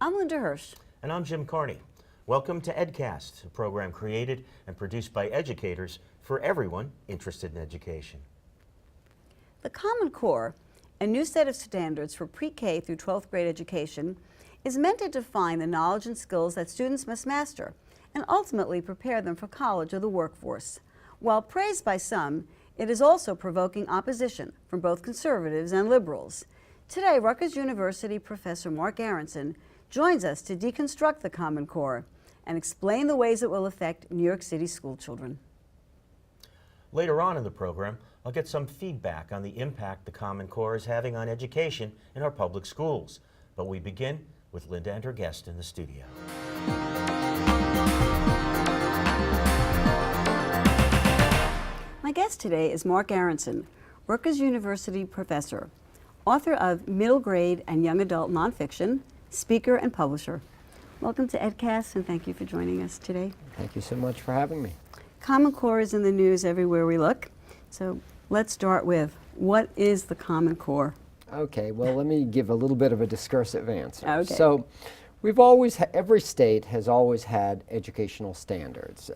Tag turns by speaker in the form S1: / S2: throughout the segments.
S1: I'm Linda Hirsch.
S2: And I'm Jim Carney. Welcome to EdCast, a program created and produced by educators for everyone interested in education.
S1: The Common Core, a new set of standards for pre-K through 12th grade education, is meant to define the knowledge and skills that students must master and ultimately prepare them for college or the workforce. While praised by some, it is also provoking opposition from both conservatives and liberals. Today, Rutgers University professor Marc Aronson joins us to deconstruct the Common Core and explain the ways it will affect New York City school children.
S2: Later on in the program, I'll get some feedback on the impact the Common Core is having on education in our public schools. But we begin with Linda and her guest in the studio.
S1: My guest today is Marc Aronson, Rutgers University professor, author of middle grade and young adult nonfiction, speaker and publisher. Welcome to EdCast, and thank you for joining us today.
S3: Thank you so much for having me.
S1: Common Core is in the news everywhere we look. So let's start with, what is the Common Core?
S3: Okay, well, let me give a little bit of a discursive answer.
S1: Okay.
S3: So we've always, every state has always had educational standards,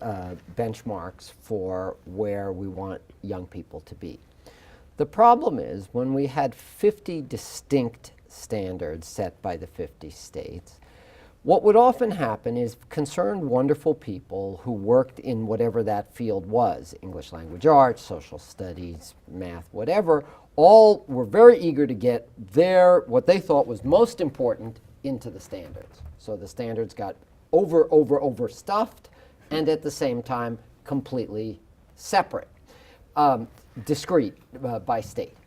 S3: benchmarks for where we want young people to be. The problem is when we had 50 distinct standards set by the 50 states, what would often happen is concerned, wonderful people who worked in whatever that field was, English language arts, social studies, math, whatever, all were very eager to get what they thought was most important into the standards. So the standards got overstuffed, and at the same time completely separate, discrete by state.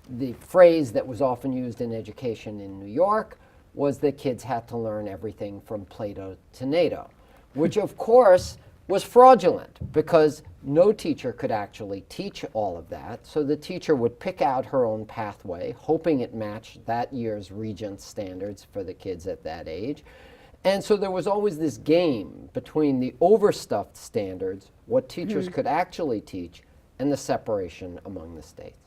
S3: The phrase that was often used in education in New York was that kids had to learn everything from Plato to NATO, which of course was fraudulent because no teacher could actually teach all of that. So the teacher would pick out her own pathway, hoping it matched that year's Regents standards for the kids at that age. And so there was always this game between the overstuffed standards, what teachers could actually teach, and the separation among the states.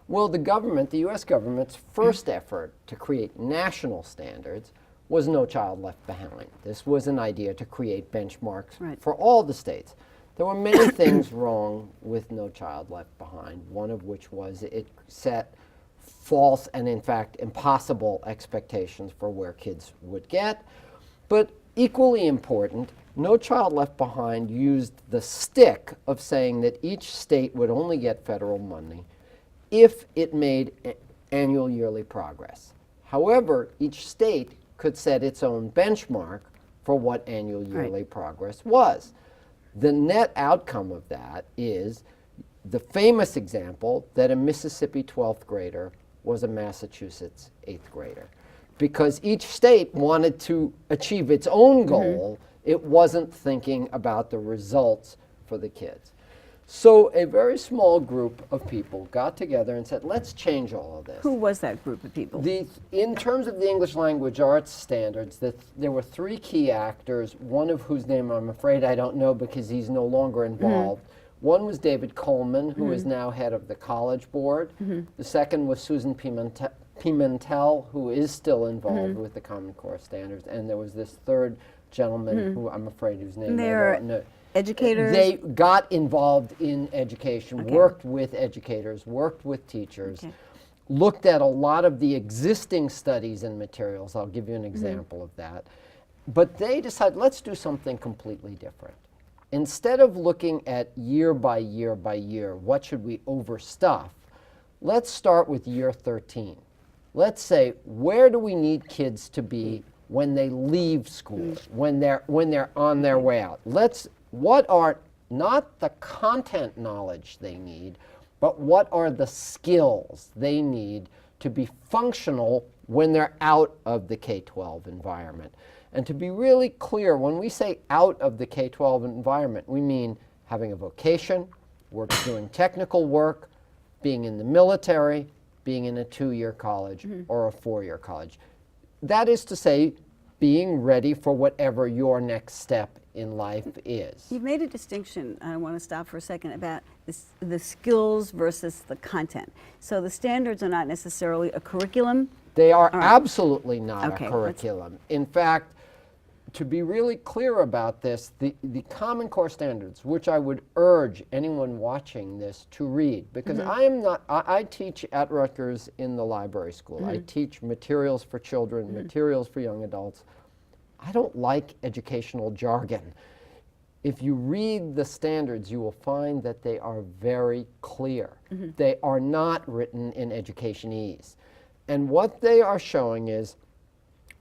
S3: Well, the government, the US government's first effort to create national standards was No Child Left Behind. This was an idea to create benchmarks for all the states. There were many things wrong with No Child Left Behind, one of which was it set false and in fact impossible expectations for where kids would get. But equally important, No Child Left Behind used the stick of saying that each state would only get federal money if it made annual yearly progress. However, each state could set its own benchmark for what annual yearly progress was. The net outcome of that is the famous example that a Mississippi 12th grader was a Massachusetts 8th grader. Because each state wanted to achieve its own goal, it wasn't thinking about the results for the kids. So a very small group of people got together and said, let's change all of this.
S1: Who was that group of people?
S3: In terms of the English language arts standards, there were three key actors, one of whose name I'm afraid I don't know because he's no longer involved. One was David Coleman, who is now head of the College Board. The second was Susan Pimentel, who is still involved with the Common Core standards. And there was this third gentleman who I'm afraid whose name I don't know.
S1: Educators?
S3: They got involved in education, worked with educators, worked with teachers, looked at a lot of the existing studies and materials. I'll give you an example of that. But they decided, let's do something completely different. Instead of looking at year by year by year, what should we overstuff, let's start with year 13. Let's say, where do we need kids to be when they leave school, when they're on their way out? What are not the content knowledge they need, but what are the skills they need to be functional when they're out of the K-12 environment? And to be really clear, when we say out of the K-12 environment, we mean having a vocation, doing technical work, being in the military, being in a 2-year college or a 4-year college. That is to say, being ready for whatever your next step in life is.
S1: You've made a distinction, I want to stop for a second, about the skills versus the content. So the standards are not necessarily a curriculum.
S3: They are
S1: All right.
S3: absolutely not
S1: Okay,
S3: a
S1: let's-
S3: curriculum. In fact, to be really clear about this, the Common Core standards, which I would urge anyone watching this to read, because I teach at Rutgers in the library school. I teach materials for children, materials for young adults. I don't like educational jargon. If you read the standards, you will find that they are very clear. They are not written in educationese. And what they are showing is,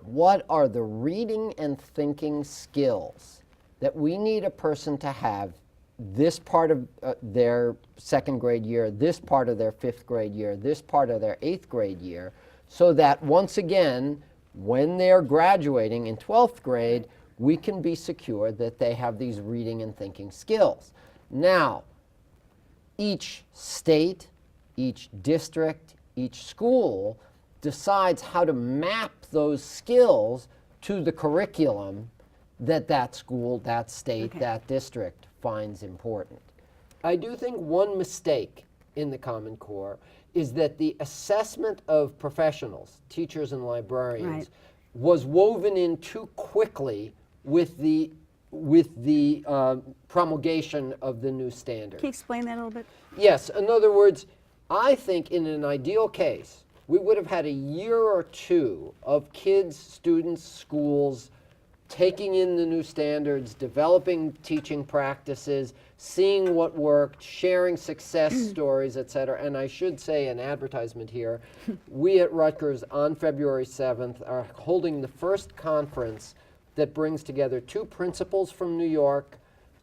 S3: what are the reading and thinking skills that we need a person to have this part of their second grade year, this part of their fifth grade year, this part of their eighth grade year, so that once again, when they're graduating in 12th grade, we can be secure that they have these reading and thinking skills. Now, each state, each district, each school decides how to map those skills to the curriculum that that school, that state, that district finds important. I do think one mistake in the Common Core is that the assessment of professionals, teachers and librarians, was woven in too quickly with the promulgation of the new standard.
S1: Can you explain that a little bit?
S3: Yes, in other words, I think in an ideal case, we would have had a year or two of kids, students, schools taking in the new standards, developing teaching practices, seeing what worked, sharing success stories, et cetera. And I should say an advertisement here. We at Rutgers on February 7th are holding the first conference that brings together two principals from New York,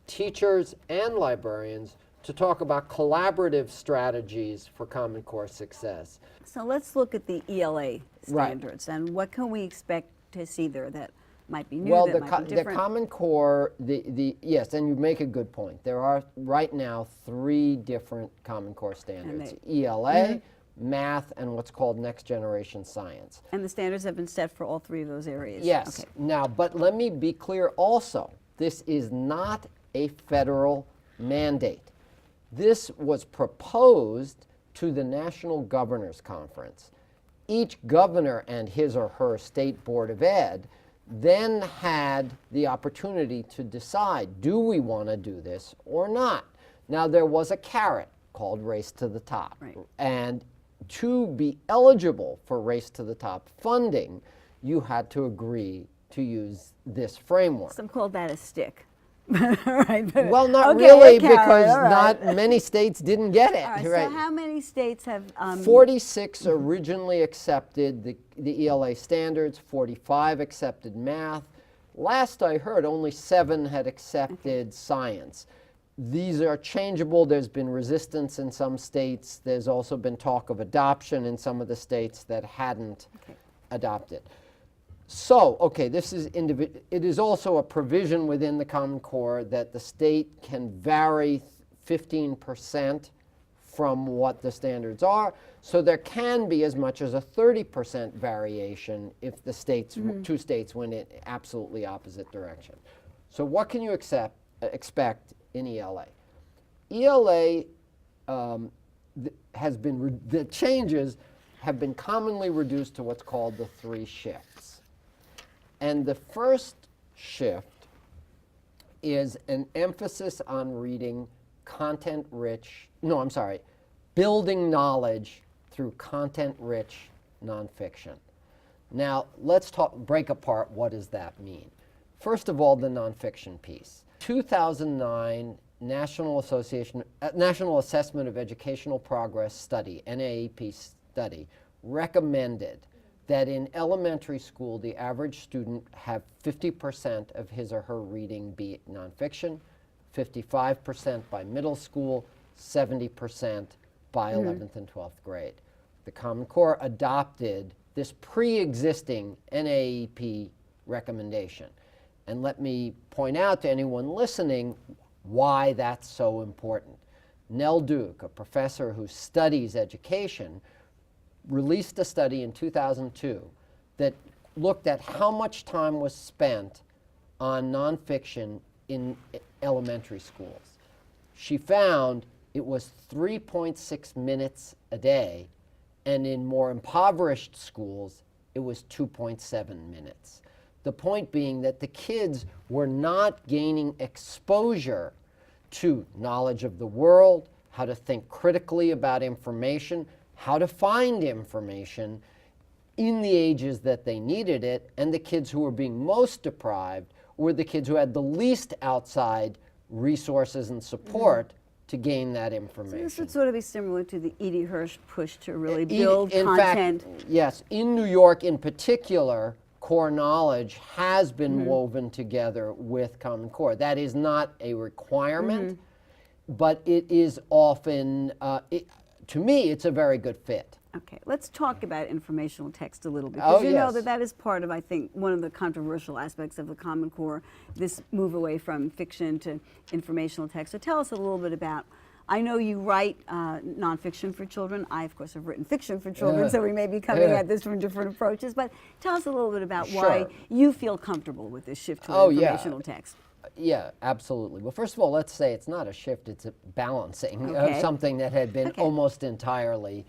S3: teachers and librarians, to talk about collaborative strategies for Common Core success.
S1: So let's look at the ELA standards and what can we expect to see there that might be new,
S3: Well,
S1: that might be
S3: the
S1: different?
S3: Common Core, yes, and you make a good point. There are right now 3 different Common Core standards: ELA, math, and what's called Next Generation Science.
S1: And the standards have been set for all 3 of those areas?
S3: Yes.
S1: Okay.
S3: Now, but let me be clear also, this is not a federal mandate. This was proposed to the National Governors Conference. Each governor and his or her state board of ed then had the opportunity to decide, do we want to do this or not? Now, there was a carrot called Race to the Top.
S1: Right.
S3: And to be eligible for Race to the Top funding, you had to agree to use this framework.
S1: Some call that a stick. Right, but-
S3: Well, not
S1: okay,
S3: really,
S1: a carrot,
S3: because
S1: all right.
S3: not many states didn't get it.
S1: All right,
S3: right.
S1: so how many states have
S3: 46 originally accepted the ELA standards, 45 accepted math. Last I heard, only 7 had accepted science. These are changeable. There's been resistance in some states. There's also been talk of adoption in some of the states that hadn't adopted. So, okay, it is also a provision within the Common Core that the state can vary 15% from what the standards are. So there can be as much as a 30% variation if the states, 2 states went in absolutely opposite direction. So what can you expect in ELA? ELA the changes have been commonly reduced to what's called the 3 shifts. And the first shift is an emphasis on reading building knowledge through content-rich nonfiction. Now, let's break apart what does that mean. First of all, the nonfiction piece. 2009 National Assessment of Educational Progress study, NAEP study, recommended that in elementary school, the average student have 50% of his or her reading be nonfiction, 55% by middle school, 70% by 11th and 12th grade. The Common Core adopted this pre-existing NAEP recommendation. And let me point out to anyone listening why that's so important. Nell Duke, a professor who studies education, released a study in 2002 that looked at how much time was spent on nonfiction in elementary schools. She found it was 3.6 minutes a day, and in more impoverished schools, it was 2.7 minutes. The point being that the kids were not gaining exposure to knowledge of the world, how to think critically about information, how to find information in the ages that they needed it, and the kids who were being most deprived were the kids who had the least outside resources and support to gain that information.
S1: So this would sort of be similar to the Edie Hirsch push to really build
S3: in
S1: content.
S3: fact, yes, in New York in particular, core knowledge has been woven together with Common Core. That is not a requirement, but it is often, to me, it's a very good fit.
S1: Okay, let's talk about informational text a little bit,
S3: Oh,
S1: because you know
S3: yes.
S1: that is part of, I think, one of the controversial aspects of the Common Core, this move away from fiction to informational text. So tell us a little bit about, I know you write nonfiction for children. I, of course, have written fiction for children, so we may be coming at this from different approaches, but tell us a little bit about why
S3: Sure.
S1: you feel comfortable with this shift to
S3: Oh, yeah.
S1: informational text.
S3: Yeah, absolutely. Well, first of all, let's say it's not a shift, it's a balancing
S1: Okay.
S3: of something that had been
S1: Okay.
S3: almost entirely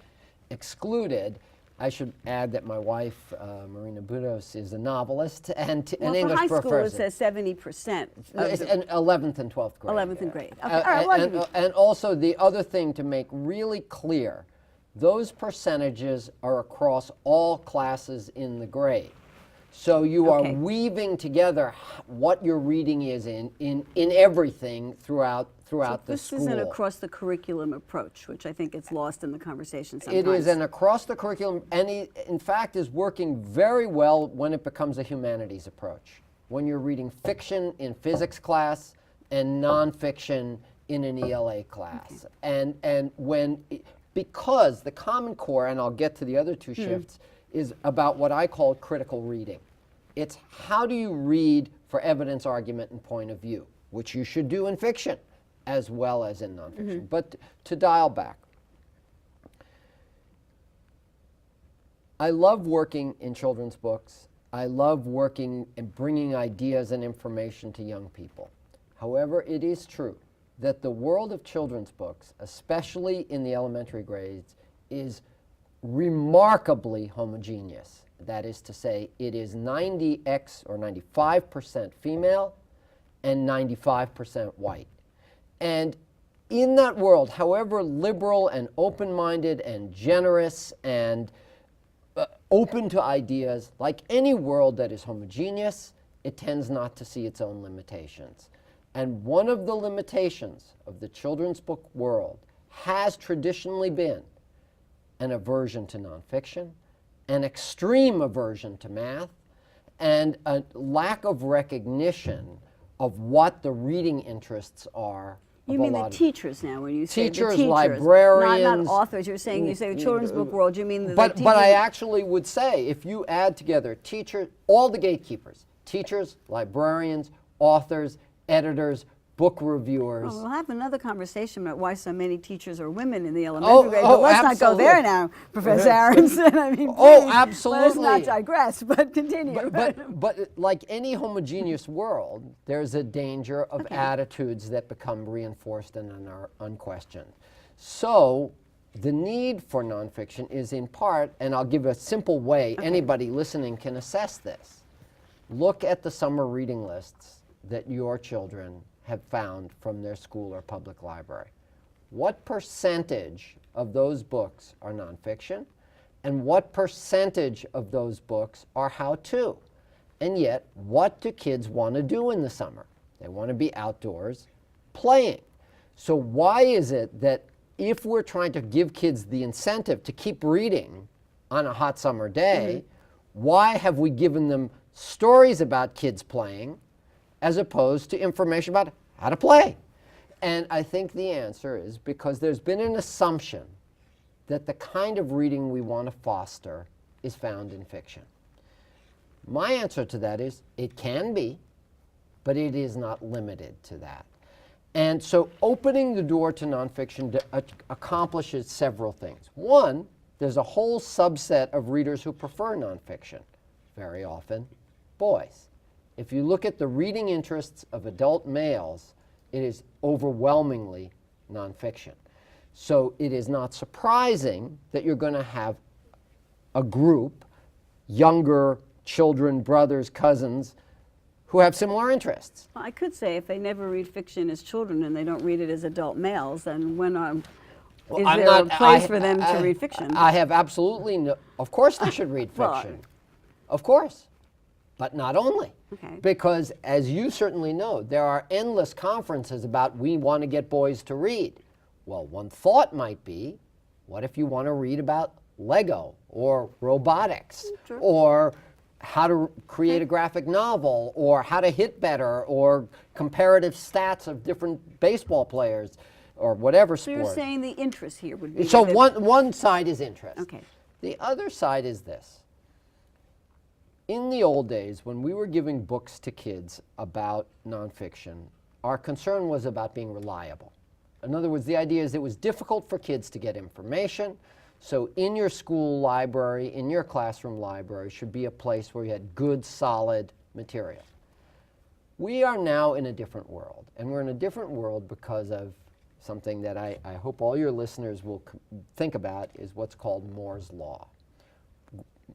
S3: excluded. I should add that my wife, Marina Budos, is a novelist and an
S1: Well,
S3: English
S1: for high school, it
S3: professor.
S1: says 70%.
S3: It's in 11th and 12th grade.
S1: 11th and grade. Okay,
S3: Uh,
S1: all right, well, I'll give you-
S3: and also the other thing to make really clear, those percentages are across all classes in the grade. So you
S1: Okay.
S3: are weaving together what your reading is in everything throughout the
S1: This
S3: school.
S1: is an across the curriculum approach, which I think gets lost in the conversation sometimes.
S3: It is an across the curriculum, and it, in fact, is working very well when it becomes a humanities approach. When you're reading fiction in physics class and nonfiction in an ELA class. And because the Common Core, and I'll get to the other two shifts, is about what I call critical reading. It's how do you read for evidence, argument, and point of view, which you should do in fiction as well as in nonfiction. But to dial back, I love working in children's books. I love working and bringing ideas and information to young people. However, it is true that the world of children's books, especially in the elementary grades, is remarkably homogeneous. That is to say, it is 90x or 95% female and 95% white. And in that world, however liberal and open-minded and generous and open to ideas, like any world that is homogeneous, it tends not to see its own limitations. And one of the limitations of the children's book world has traditionally been an aversion to nonfiction, an extreme aversion to math, and a lack of recognition of what the reading interests are.
S1: You mean the teachers now when you say
S3: Teachers,
S1: the teachers,
S3: librarians.
S1: not authors. You're saying you say children's book world. You mean the
S3: But
S1: teachers?
S3: I actually would say if you add together teachers, all the gatekeepers, teachers, librarians, authors, editors, book reviewers.
S1: Well, we'll have another conversation about why so many teachers are women in the elementary grade, but let's not go
S3: absolutely.
S1: there now, Professor Aronson. I mean,
S3: Oh,
S1: please,
S3: absolutely.
S1: Let us not digress, but continue.
S3: But like any homogeneous world, there's a danger of attitudes that become reinforced and are unquestioned. So the need for nonfiction is in part, and I'll give a simple way anybody listening can assess this. Look at the summer reading lists that your children have found from their school or public library. What percentage of those books are nonfiction, and what percentage of those books are how-to? And yet, what do kids want to do in the summer? They want to be outdoors playing. So why is it that if we're trying to give kids the incentive to keep reading on a hot summer day, why have we given them stories about kids playing as opposed to information about how to play? And I think the answer is because there's been an assumption that the kind of reading we want to foster is found in fiction. My answer to that is it can be, but it is not limited to that. And so opening the door to nonfiction accomplishes several things. One, there's a whole subset of readers who prefer nonfiction. Very often, boys. If you look at the reading interests of adult males, it is overwhelmingly nonfiction. So it is not surprising that you're going to have a group, younger children, brothers, cousins, who have similar interests.
S1: Well, I could say if they never read fiction as children and they don't read it as adult males, then is there a place for them to read fiction?
S3: I have absolutely no, of course they should read
S1: Well,
S3: fiction. Of course, but not only.
S1: Okay.
S3: Because as you certainly know, there are endless conferences about we want to get boys to read. Well, one thought might be, what if you want to read about Lego or robotics
S1: Sure.
S3: or how to create a graphic novel or how to hit better or comparative stats of different baseball players or whatever
S1: So
S3: sport.
S1: you're saying the interest here would be...
S3: So
S1: that-
S3: one side is interest.
S1: Okay.
S3: The other side is this. In the old days, when we were giving books to kids about nonfiction, our concern was about being reliable. In other words, the idea is it was difficult for kids to get information, so in your school library, in your classroom library, should be a place where you had good, solid material. We are now in a different world, and we're in a different world because of something that I hope all your listeners will think about, is what's called Moore's Law.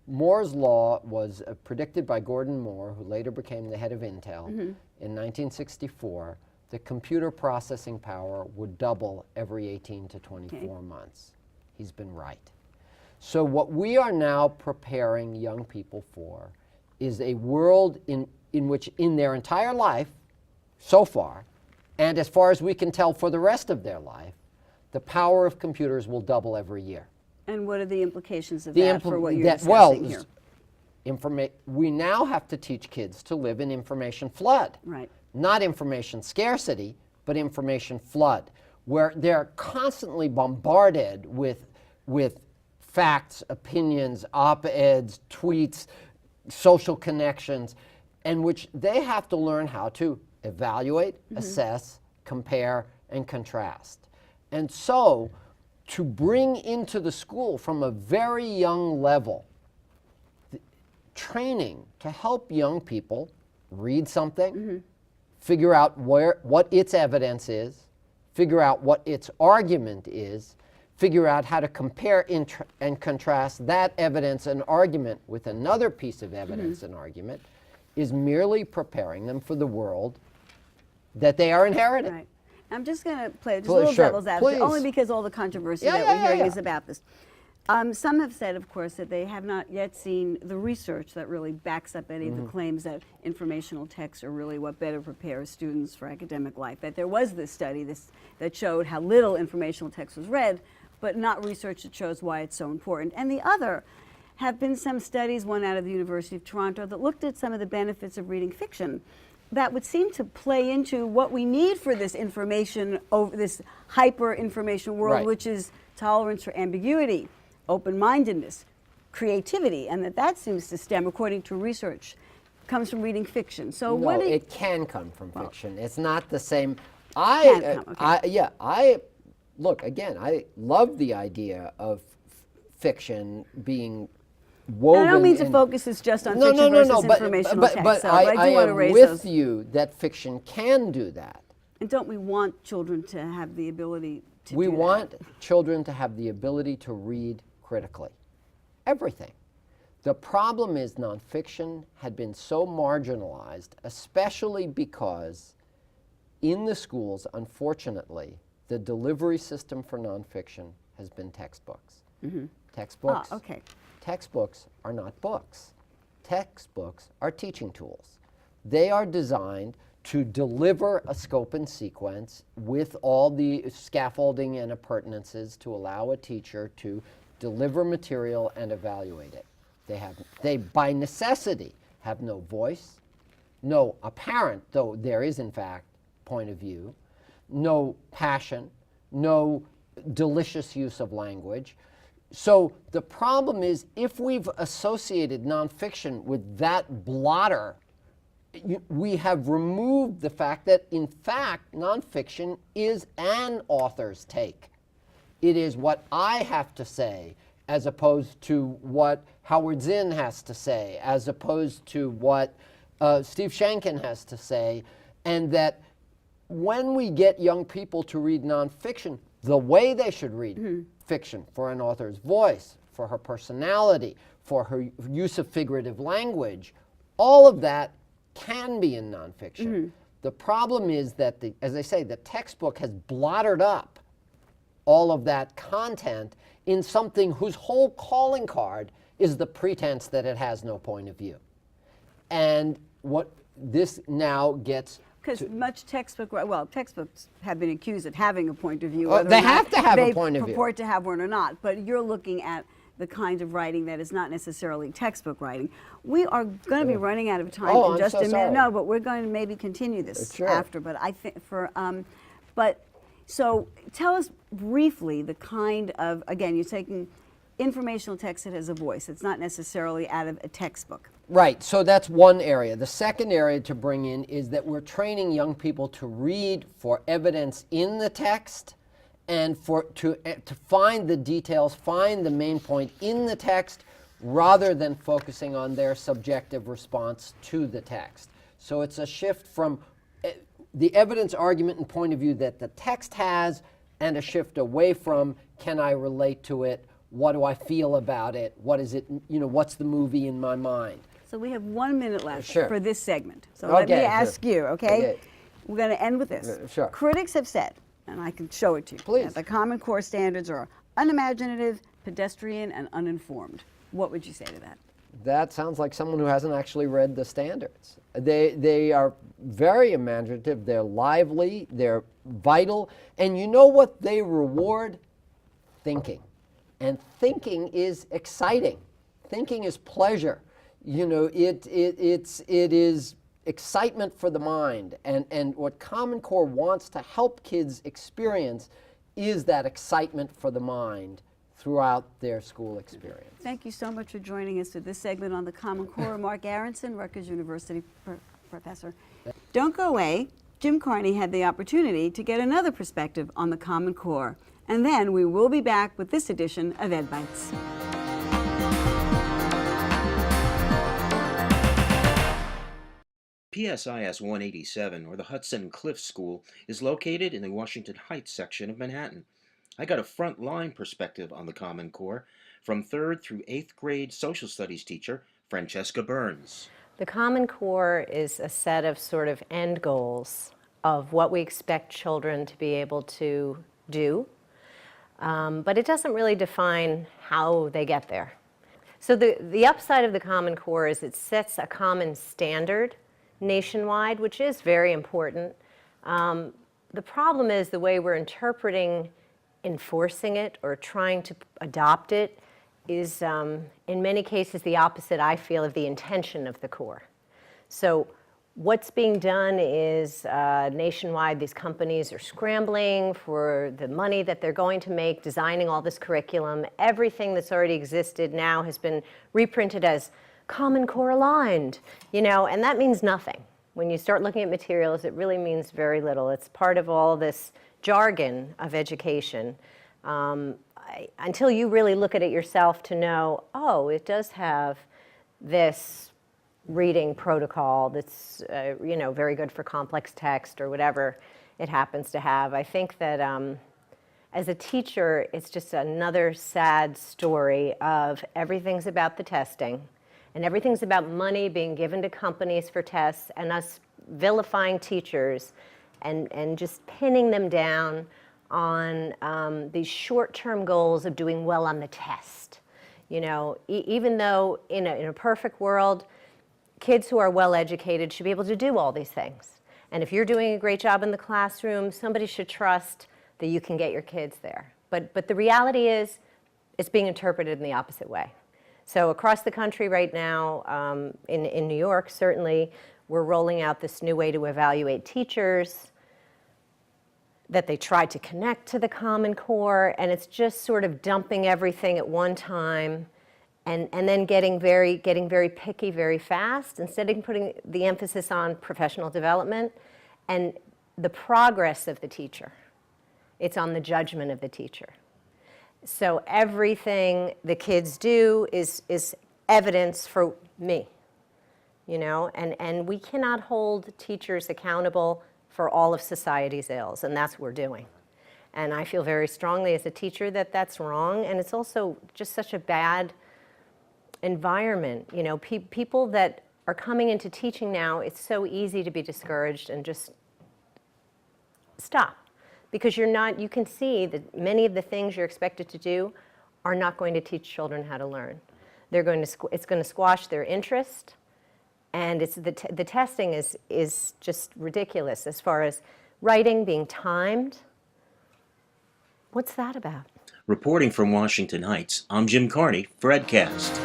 S3: Moore's Law was predicted by Gordon Moore, who later became the head of Intel, in 1964, that computer processing power would double every 18 to 24 months. He's been right. So what we are now preparing young people for is a world in which in their entire life, so far, and as far as we can tell for the rest of their life, the power of computers will double every year.
S1: And what are the implications of that for what you're discussing
S3: well,
S1: here?
S3: We now have to teach kids to live in information flood.
S1: Right.
S3: Not information scarcity, but information flood, where they're constantly bombarded with facts, opinions, op-eds, tweets, social connections, and which they have to learn how to evaluate, assess, compare, and contrast. And so, to bring into the school from a very young level training to help young people read something, figure out what its evidence is, figure out what its argument is, figure out how to compare and contrast that evidence and argument with another piece of evidence and argument, is merely preparing them for the world that they are inheriting.
S1: Right. I'm just going to play just
S3: Please,
S1: a little
S3: sure.
S1: devil's advocate,
S3: Please.
S1: only because all the controversy
S3: Yeah,
S1: that
S3: yeah,
S1: we're hearing
S3: yeah.
S1: is about this. Some have said, of course, that they have not yet seen the research that really backs up any of the claims that informational texts are really what better prepares students for academic life. That there was this study that showed how little informational text was read, but not research that shows why it's so important. And the other have been some studies, one out of the University of Toronto, that looked at some of the benefits of reading fiction that would seem to play into what we need for this information, this hyper-information world,
S3: Right.
S1: which is tolerance for ambiguity, open-mindedness, creativity, and that seems to stem, according to research, comes from reading fiction. So
S3: No,
S1: what
S3: it can come from fiction. It's not the same.
S1: Can come, okay.
S3: Look, again, I love the idea of fiction being woven.
S1: And I don't mean to
S3: in-
S1: focus this just on
S3: No,
S1: fiction
S3: no,
S1: versus
S3: but
S1: informational
S3: but,
S1: text.
S3: but
S1: So
S3: I
S1: do want to
S3: am
S1: raise
S3: with
S1: those.
S3: you that fiction can do that.
S1: And don't we want children to have the ability to
S3: We
S1: do that?
S3: want children to have the ability to read critically. Everything. The problem is nonfiction had been so marginalized, especially because in the schools, unfortunately, the delivery system for nonfiction has been textbooks. Textbooks.
S1: Okay.
S3: Textbooks are not books. Textbooks are teaching tools. They are designed to deliver a scope and sequence with all the scaffolding and appurtenances to allow a teacher to deliver material and evaluate it. They by necessity have no voice, no apparent, though there is in fact, point of view, no passion, no delicious use of language. So the problem is, if we've associated nonfiction with that blotter, we have removed the fact that, in fact, nonfiction is an author's take. It is what I have to say, as opposed to what Howard Zinn has to say, as opposed to what Steve Shankin has to say, and that when we get young people to read nonfiction, the way they should read fiction, for an author's voice, for her personality, for her use of figurative language, all of that can be in nonfiction. The problem is that, as I say, the textbook has blotted up all of that content in something whose whole calling card is the pretense that it has no point of view. And what this now gets...
S1: Because much textbook, well, textbooks have been accused of having a point of view.
S3: Well, they have to have a point of view.
S1: They purport to have one or not, but you're looking at the kind of writing that is not necessarily textbook writing. We are going to be running out of time in just a minute.
S3: Sorry.
S1: No, but we're going to maybe continue this after. But I think so tell us briefly the kind of, again, you're taking informational text that has a voice. It's not necessarily out of a textbook.
S3: Right, so that's one area. The second area to bring in is that we're training young people to read for evidence in the text and to find the details, find the main point in the text, rather than focusing on their subjective response to the text. So it's a shift from the evidence, argument, and point of view that the text has, and a shift away from, can I relate to it? What do I feel about it? What is it, what's the movie in my mind?
S1: So we have 1 minute left for this segment. So
S3: Okay,
S1: let me ask you, okay? We're going to end with this.
S3: Sure.
S1: Critics have said, and I can show it to you,
S3: Please.
S1: that the Common Core standards are unimaginative, pedestrian, and uninformed. What would you say to that?
S3: That sounds like someone who hasn't actually read the standards. They are very imaginative, they're lively, they're vital, and you know what they reward? Thinking. And thinking is exciting. Thinking is pleasure. It is excitement for the mind. And what Common Core wants to help kids experience is that excitement for the mind throughout their school experience.
S1: Thank you so much for joining us for this segment on the Common Core. Marc Aronson, Rutgers University professor. Don't go away. Jim Carney had the opportunity to get another perspective on the Common Core. And then we will be back with this edition of Ed Bites.
S2: PSIS 187, or the Hudson Cliffs School, is located in the Washington Heights section of Manhattan. I got a front-line perspective on the Common Core from 3rd through 8th grade social studies teacher Francesca Burns.
S4: The Common Core is a set of sort of end goals of what we expect children to be able to do, but it doesn't really define how they get there. So the upside of the Common Core is it sets a common standard nationwide, which is very important. The problem is the way we're interpreting enforcing it or trying to adopt it is in many cases the opposite, I feel, of the intention of the core. So what's being done is nationwide these companies are scrambling for the money that they're going to make, designing all this curriculum. Everything that's already existed now has been reprinted as Common Core aligned, and that means nothing. When you start looking at materials, it really means very little. It's part of all this jargon of education. Until you really look at it yourself to know, oh, it does have this reading protocol that's very good for complex text or whatever it happens to have. I think that as a teacher, it's just another sad story of everything's about the testing and everything's about money being given to companies for tests and us vilifying teachers and just pinning them down on these short-term goals of doing well on the test. Even though in a perfect world, kids who are well educated should be able to do all these things. And if you're doing a great job in the classroom, somebody should trust that you can get your kids there. But the reality is, it's being interpreted in the opposite way. So across the country right now, in New York, certainly, we're rolling out this new way to evaluate teachers, that they try to connect to the Common Core, and it's just sort of dumping everything at one time and then getting very picky very fast instead of putting the emphasis on professional development and the progress of the teacher. It's on the judgment of the teacher. So everything the kids do is evidence for me, and we cannot hold teachers accountable for all of society's ills, and that's what we're doing. And I feel very strongly as a teacher that that's wrong, and it's also just such a bad environment. People that are coming into teaching now, it's so easy to be discouraged and just stop. Because you can see that many of the things you're expected to do are not going to teach children how to learn. It's going to squash their interest, and the testing is just ridiculous as far as writing being timed. What's that about?
S2: Reporting from Washington Heights, I'm Jim Carney for EdCast.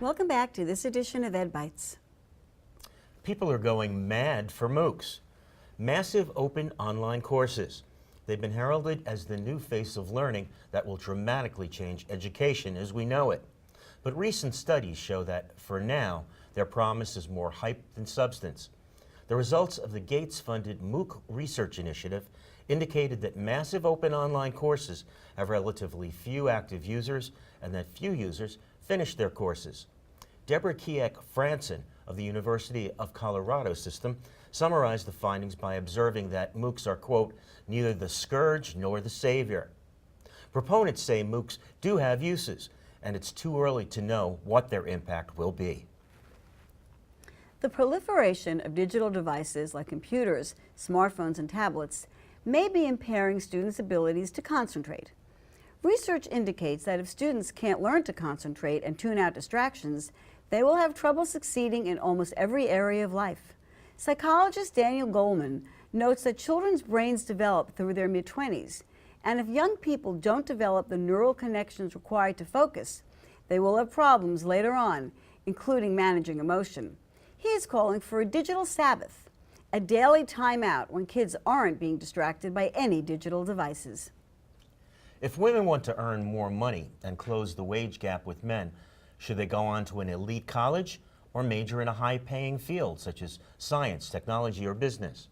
S1: Welcome back to this edition of Ed Bites.
S5: People are going mad for MOOCs, massive open online courses. They've been heralded as the new face of learning that will dramatically change education as we know it. But recent studies show that, for now, their promise is more hype than substance. The results of the Gates-funded MOOC research initiative indicated that massive open online courses have relatively few active users and that few users finish their courses. Deborah Kiek-Franson of the University of Colorado system summarized the findings by observing that MOOCs are, quote, neither the scourge nor the savior. Proponents say MOOCs do have uses, and it's too early to know what their impact will be.
S1: The proliferation of digital devices like computers, smartphones, and tablets may be impairing students' abilities to concentrate. Research indicates that if students can't learn to concentrate and tune out distractions, they will have trouble succeeding in almost every area of life. Psychologist Daniel Goleman notes that children's brains develop through their mid-20s, and if young people don't develop the neural connections required to focus, they will have problems later on, including managing emotion. He is calling for a digital Sabbath, a daily timeout when kids aren't being distracted by any digital devices.
S5: If women want to earn more money and close the wage gap with men, should they go on to an elite college or major in a high-paying field such as science, technology, or business?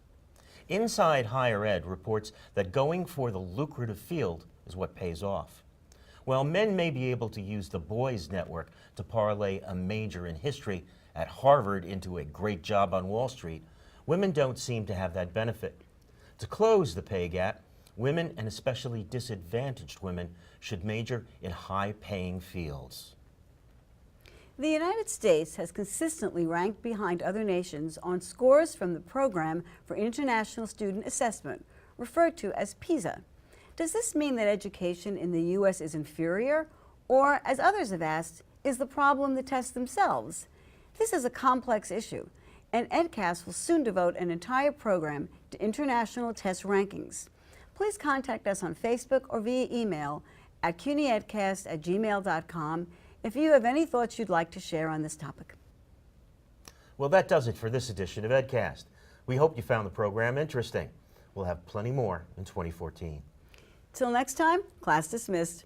S5: Inside Higher Ed reports that going for the lucrative field is what pays off. While men may be able to use the boys' network to parlay a major in history at Harvard into a great job on Wall Street, women don't seem to have that benefit. To close the pay gap, women, and especially disadvantaged women, should major in high-paying fields.
S1: The United States has consistently ranked behind other nations on scores from the Program for International Student Assessment, referred to as PISA. Does this mean that education in the U.S. is inferior? Or, as others have asked, is the problem the tests themselves? This is a complex issue, and EdCast will soon devote an entire program to international test rankings. Please contact us on Facebook or via email at cunyedcast@gmail.com if you have any thoughts you'd like to share on this topic.
S5: Well, that does it for this edition of EdCast. We hope you found the program interesting. We'll have plenty more in 2014.
S1: Till next time, class dismissed.